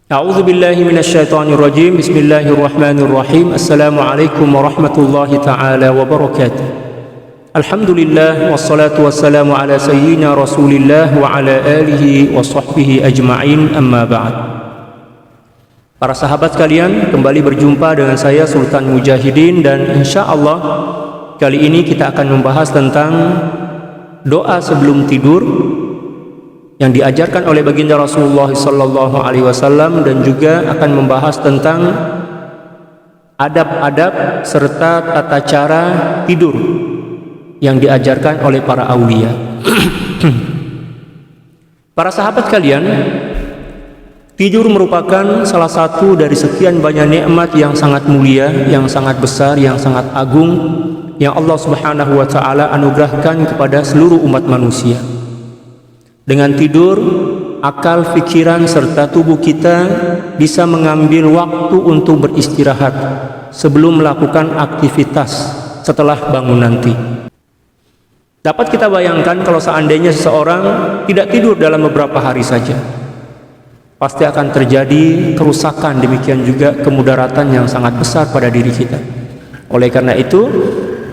A'udzu billahi minasyaitonir rajim. Bismillahirrahmanirrahim. Assalamualaikum warahmatullahi taala wabarakatuh. Alhamdulillah wassalatu wassalamu ala sayyidina Rasulillah wa ala alihi wa sahbihi ajma'in, amma ba'd. Para sahabat sekalian, kembali berjumpa dengan saya Sultan Mujahidin, dan insyaallah kali ini kita akan membahas tentang doa sebelum tidur yang diajarkan oleh baginda Rasulullah sallallahu alaihi wasallam, dan juga akan membahas tentang adab-adab serta tata cara tidur yang diajarkan oleh para aulia. Para sahabat kalian, tidur merupakan salah satu dari sekian banyak nikmat yang sangat mulia, yang sangat besar, yang sangat agung yang Allah Subhanahu wa taala anugerahkan kepada seluruh umat manusia. Dengan tidur, akal, pikiran, serta tubuh kita bisa mengambil waktu untuk beristirahat sebelum melakukan aktivitas setelah bangun nanti. Dapat kita bayangkan kalau seandainya seseorang tidak tidur dalam beberapa hari saja, pasti akan terjadi kerusakan, demikian juga kemudaratan yang sangat besar pada diri kita. Oleh karena itu,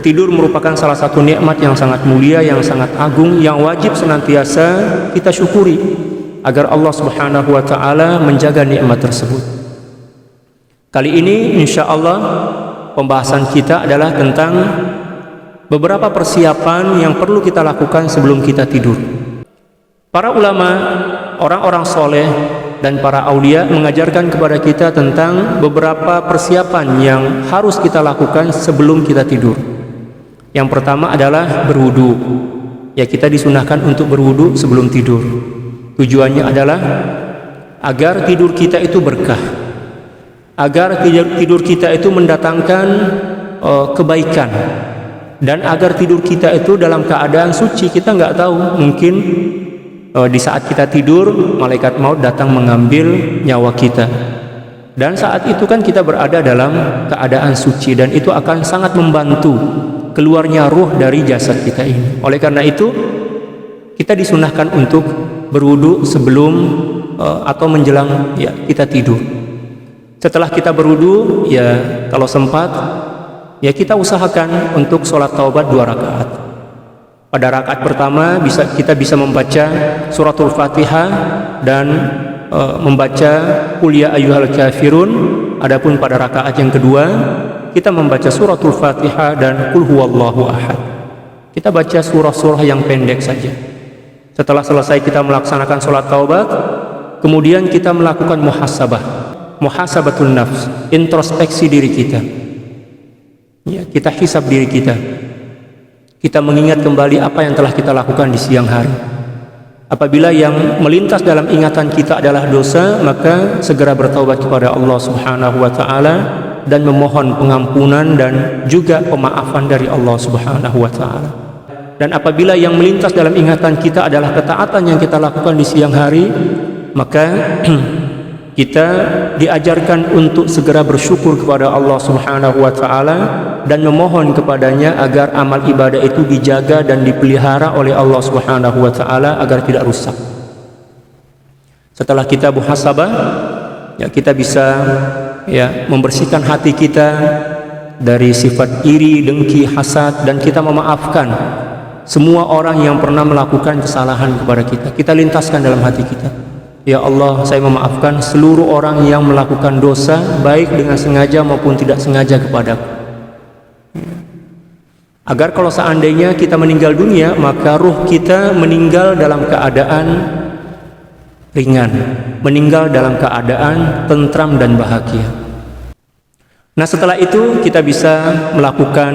tidur merupakan salah satu nikmat yang sangat mulia, yang sangat agung, yang wajib senantiasa kita syukuri agar Allah Subhanahu wa taala menjaga nikmat tersebut. Kali ini insyaallah pembahasan kita adalah tentang beberapa persiapan yang perlu kita lakukan sebelum kita tidur. Para ulama, orang-orang soleh, dan para aulia mengajarkan kepada kita tentang beberapa persiapan yang harus kita lakukan sebelum kita tidur. Yang pertama adalah berwudu. Ya, kita disunahkan untuk berwudu sebelum tidur. Tujuannya adalah agar tidur kita itu berkah, agar tidur kita itu mendatangkan kebaikan, dan agar tidur kita itu dalam keadaan suci. Kita nggak tahu, mungkin di saat kita tidur malaikat maut datang mengambil nyawa kita, dan saat itu kan kita berada dalam keadaan suci, dan itu akan sangat membantu keluarnya ruh dari jasad kita ini. Oleh karena itu, kita disunahkan untuk berwudu sebelum atau menjelang kita tidur. Setelah kita berwudu, kalau sempat kita usahakan untuk sholat taubat 2 rakaat. Pada rakaat pertama kita bisa membaca suratul Fatihah dan membaca Qul ya ayyuhal kafirun. Adapun pada rakaat yang kedua, kita membaca suratul Fatihah dan Qul huwallahu ahad. Kita baca surah-surah yang pendek saja. Setelah selesai kita melaksanakan sholat taubat, kemudian kita melakukan muhasabatun nafs, introspeksi diri kita. Kita hisab diri kita. Kita mengingat kembali apa yang telah kita lakukan di siang hari. Apabila yang melintas dalam ingatan kita adalah dosa, maka segera bertaubat kepada Allah Subhanahu wa taala dan memohon pengampunan dan juga pemaafan dari Allah Subhanahu wa taala. Dan apabila yang melintas dalam ingatan kita adalah ketaatan yang kita lakukan di siang hari, maka kita diajarkan untuk segera bersyukur kepada Allah Subhanahu wa taala dan memohon kepadanya agar amal ibadah itu dijaga dan dipelihara oleh Allah Subhanahu wa taala agar tidak rusak. Setelah kita muhasabah, kita bisa membersihkan hati kita dari sifat iri, dengki, hasad, dan kita memaafkan semua orang yang pernah melakukan kesalahan kepada kita. Kita lintaskan dalam hati kita, ya Allah, saya memaafkan seluruh orang yang melakukan dosa, baik dengan sengaja maupun tidak sengaja kepadaku. Agar kalau seandainya kita meninggal dunia, maka ruh kita meninggal dalam keadaan ringan, meninggal dalam keadaan tentram dan bahagia. Nah, setelah itu kita bisa melakukan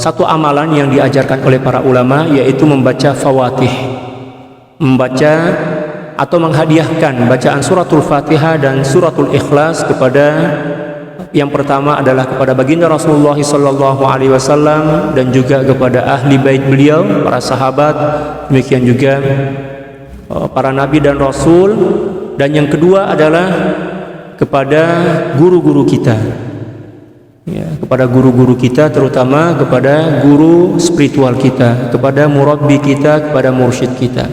satu amalan yang diajarkan oleh para ulama, yaitu membaca fawatih, membaca atau menghadiahkan bacaan suratul Fatihah dan suratul Ikhlas kepada yang pertama adalah kepada baginda Rasulullah sallallahu alaihi wasallam dan juga kepada ahli bait beliau, para sahabat, demikian juga para nabi dan rasul. Dan yang kedua adalah kepada guru-guru kita, kepada guru-guru kita, terutama kepada guru spiritual kita, kepada murabbi kita, kepada mursyid kita.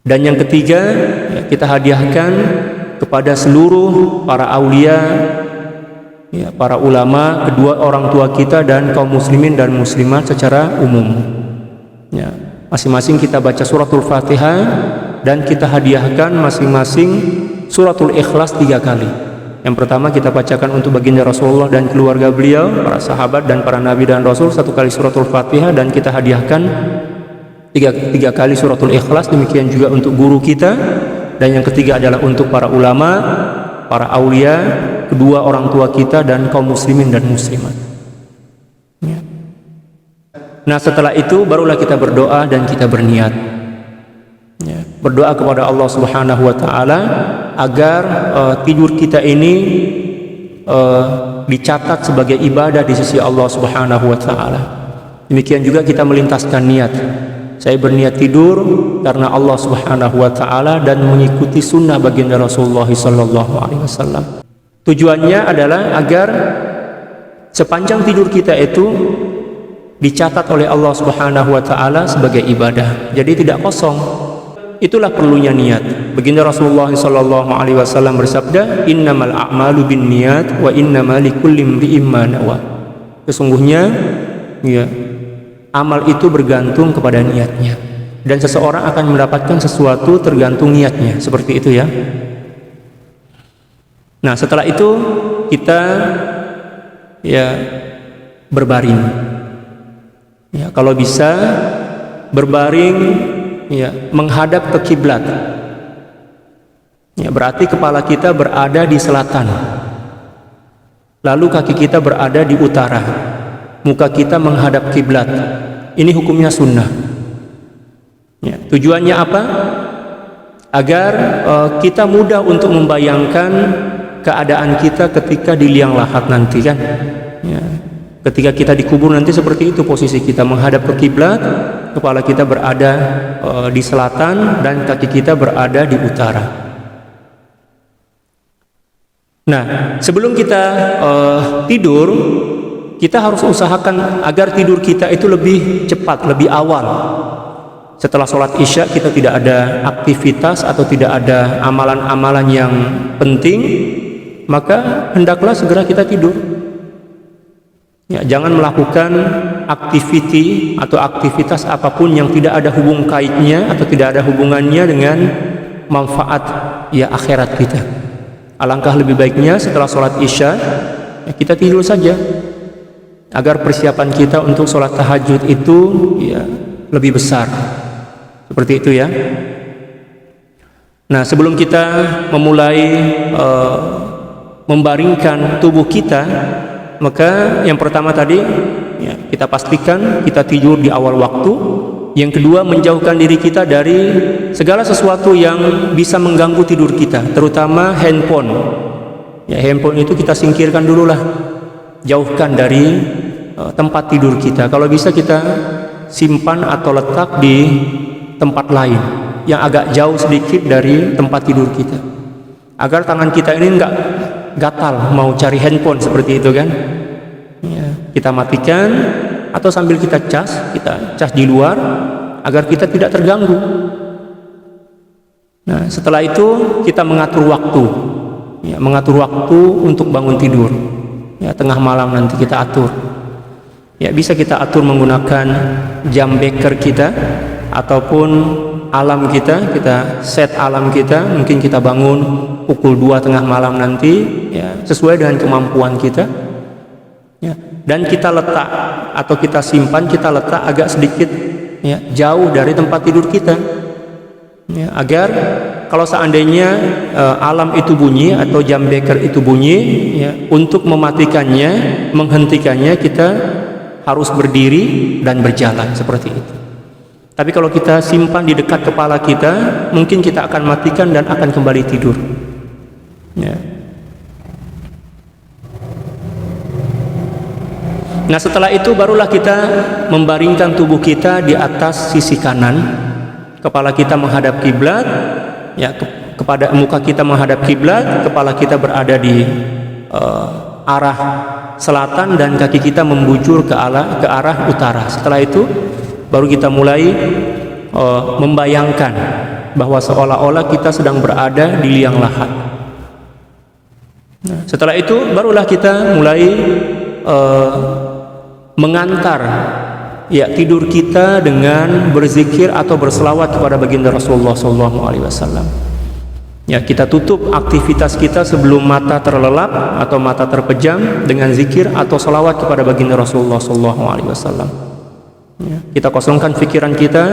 Dan yang ketiga, kita hadiahkan kepada seluruh para aulia, ya, para ulama, kedua orang tua kita dan kaum muslimin dan muslimat secara umum. Ya, masing-masing kita baca suratul Fatihah dan kita hadiahkan masing-masing suratul Ikhlas 3 kali. Yang pertama kita bacakan untuk baginda Rasulullah dan keluarga beliau, para sahabat dan para nabi dan rasul, 1 kali suratul Fatihah, dan kita hadiahkan tiga kali suratul Ikhlas. Demikian juga untuk guru kita, dan yang ketiga adalah untuk para ulama, para aulia, kedua orang tua kita dan kaum muslimin dan muslimat. Ya. Nah, setelah itu barulah kita berdoa dan kita berniat. Ya, berdoa kepada Allah Subhanahu wa taala agar tidur kita ini dicatat sebagai ibadah di sisi Allah Subhanahu wa taala. Demikian juga kita melintaskan niat. Saya berniat tidur karena Allah Subhanahu wa taala dan mengikuti sunnah baginda Rasulullah sallallahu alaihi wasallam. Tujuannya adalah agar sepanjang tidur kita itu dicatat oleh Allah Subhanahu wa taala sebagai ibadah. Jadi tidak kosong. Itulah perlunya niat. Baginda Rasulullah sallallahu alaihi wasallam bersabda, "Innamal a'malu binniyat wa innamal likulli imri'in ma nawa." Sesungguhnya, ya, amal itu bergantung kepada niatnya, dan seseorang akan mendapatkan sesuatu tergantung niatnya. Seperti itu ya. Nah, setelah itu kita ya berbaring. Ya, kalau bisa berbaring, ya, menghadap ke kiblat. Ya, berarti kepala kita berada di selatan, lalu kaki kita berada di utara, muka kita menghadap kiblat. Ini hukumnya sunnah. Ya, tujuannya apa? Agar kita mudah untuk membayangkan keadaan kita ketika di liang lahat nanti, kan? Ya, ketika kita dikubur nanti seperti itu posisi kita, menghadap ke kiblat, kepala kita berada di selatan dan kaki kita berada di utara. Nah, sebelum kita tidur, kita harus usahakan agar tidur kita itu lebih cepat, lebih awal. Setelah sholat isya kita tidak ada aktivitas atau tidak ada amalan-amalan yang penting, maka hendaklah segera kita tidur. Ya, jangan melakukan aktiviti atau aktivitas apapun yang tidak ada hubung kaitnya atau tidak ada hubungannya dengan manfaat ya akhirat kita. Alangkah lebih baiknya setelah sholat isya ya, kita tidur saja, agar persiapan kita untuk sholat tahajud itu ya lebih besar. Seperti itu ya. Nah, sebelum kita memulai membaringkan tubuh kita, maka yang pertama tadi ya, kita pastikan kita tidur di awal waktu. Yang kedua, menjauhkan diri kita dari segala sesuatu yang bisa mengganggu tidur kita, terutama handphone. Ya, handphone itu kita singkirkan dulu lah, jauhkan dari tempat tidur kita. Kalau bisa kita simpan atau letak di tempat lain yang agak jauh sedikit dari tempat tidur kita, agar tangan kita ini enggak gatal mau cari handphone seperti itu, kan? Ya, kita matikan atau sambil kita cas di luar agar kita tidak terganggu. Nah, setelah itu kita mengatur waktu, ya, mengatur waktu untuk bangun tidur. Ya, tengah malam nanti kita atur. Ya, bisa kita atur menggunakan jam beker kita ataupun alam kita set alam kita. Mungkin kita bangun pukul 2 tengah malam nanti, ya, sesuai dengan kemampuan kita. Ya, dan kita letak atau kita simpan, kita letak agak sedikit ya, jauh dari tempat tidur kita, ya, agar kalau seandainya alam itu bunyi atau jam beker itu bunyi, ya, untuk mematikannya, menghentikannya, kita harus berdiri dan berjalan seperti itu. Tapi kalau kita simpan di dekat kepala kita, mungkin kita akan matikan dan akan kembali tidur. Ya. Nah, setelah itu barulah kita membaringkan tubuh kita di atas sisi kanan, kepala kita menghadap kiblat, ya, kepada muka kita menghadap kiblat, kepala kita berada di arah selatan dan kaki kita membujur ke arah utara. Setelah itu baru kita mulai membayangkan bahwa seolah-olah kita sedang berada di liang lahat. Nah, setelah itu barulah kita mulai mengantar ya tidur kita dengan berzikir atau berselawat kepada baginda Rasulullah SAW. Ya, kita tutup aktivitas kita sebelum mata terlelap atau mata terpejam dengan zikir atau selawat kepada baginda Rasulullah SAW. Ya, kita kosongkan pikiran kita,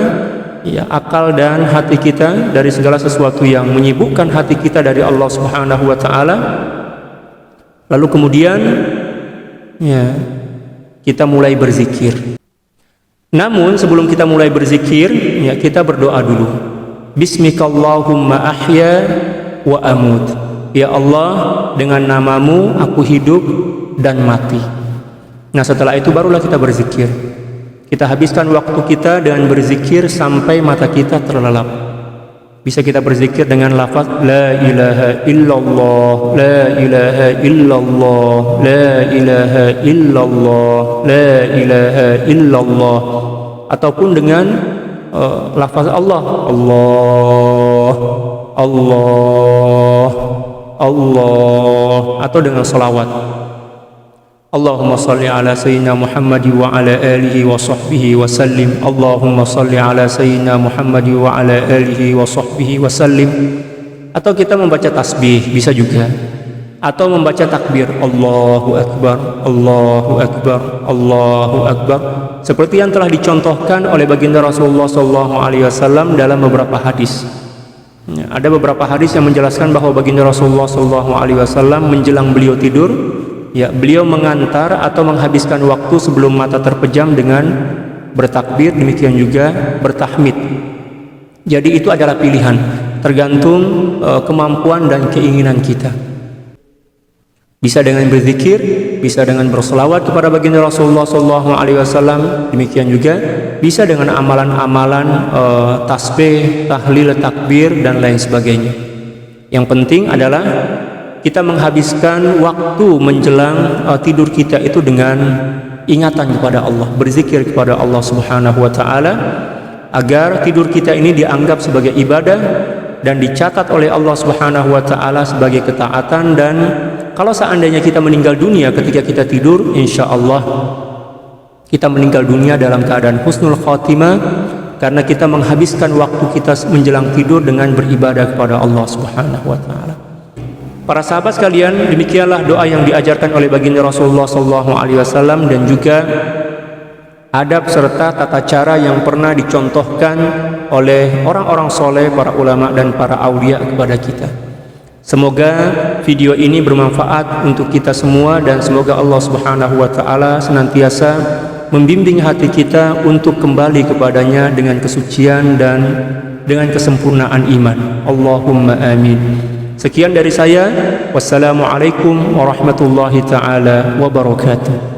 ya, akal dan hati kita dari segala sesuatu yang menyibukkan hati kita dari Allah Subhanahu wa Ta'ala. Lalu kemudian, ya, kita mulai berzikir. Namun sebelum kita mulai berzikir, ya, kita berdoa dulu. Bismikallahumma ahya wa amut. Ya Allah, dengan namamu aku hidup dan mati. Nah, setelah itu barulah kita berzikir. Kita habiskan waktu kita dengan berzikir sampai mata kita terlelap. Bisa kita berzikir dengan lafaz la ilaha illallah, la ilaha illallah, la ilaha illallah, la ilaha illallah, ataupun dengan lafaz Allah, Allah, Allah, Allah, atau dengan salawat. Allahumma salli ala sayyidina Muhammad wa ala alihi wa sahbihi wa sallim. Allahumma salli ala sayyidina Muhammad wa ala alihi wa sahbihi wa sallim. Atau kita membaca tasbih bisa juga, atau membaca takbir Allahu Akbar, Allahu Akbar, Allahu Akbar, seperti yang telah dicontohkan oleh baginda Rasulullah SAW dalam beberapa hadis. Ya, ada beberapa hadis yang menjelaskan bahwa baginda Rasulullah SAW menjelang beliau tidur, ya, beliau mengantar atau menghabiskan waktu sebelum mata terpejam dengan bertakbir, demikian juga bertahmid. Jadi itu adalah pilihan, tergantung kemampuan dan keinginan kita. Bisa dengan berzikir, bisa dengan berselawat kepada baginda Rasulullah SAW, demikian juga bisa dengan amalan-amalan tasbih, tahlil, takbir, dan lain sebagainya. Yang penting adalah kita menghabiskan waktu menjelang tidur kita itu dengan ingatan kepada Allah, berzikir kepada Allah Subhanahu wa Ta'ala, agar tidur kita ini dianggap sebagai ibadah dan dicatat oleh Allah Subhanahu wa Ta'ala sebagai ketaatan. Dan kalau seandainya kita meninggal dunia ketika kita tidur, insya Allah kita meninggal dunia dalam keadaan husnul khatimah, karena kita menghabiskan waktu kita menjelang tidur dengan beribadah kepada Allah Subhanahu wa Ta'ala. Para sahabat sekalian, demikianlah doa yang diajarkan oleh baginda Rasulullah SAW, dan juga adab serta tata cara yang pernah dicontohkan oleh orang-orang soleh, para ulama dan para aulia kepada kita. Semoga video ini bermanfaat untuk kita semua, dan semoga Allah Subhanahu wa Ta'ala senantiasa membimbing hati kita untuk kembali kepadanya dengan kesucian dan dengan kesempurnaan iman. Allahumma amin. Sekian dari saya. Wassalamualaikum warahmatullahi taala wabarakatuh.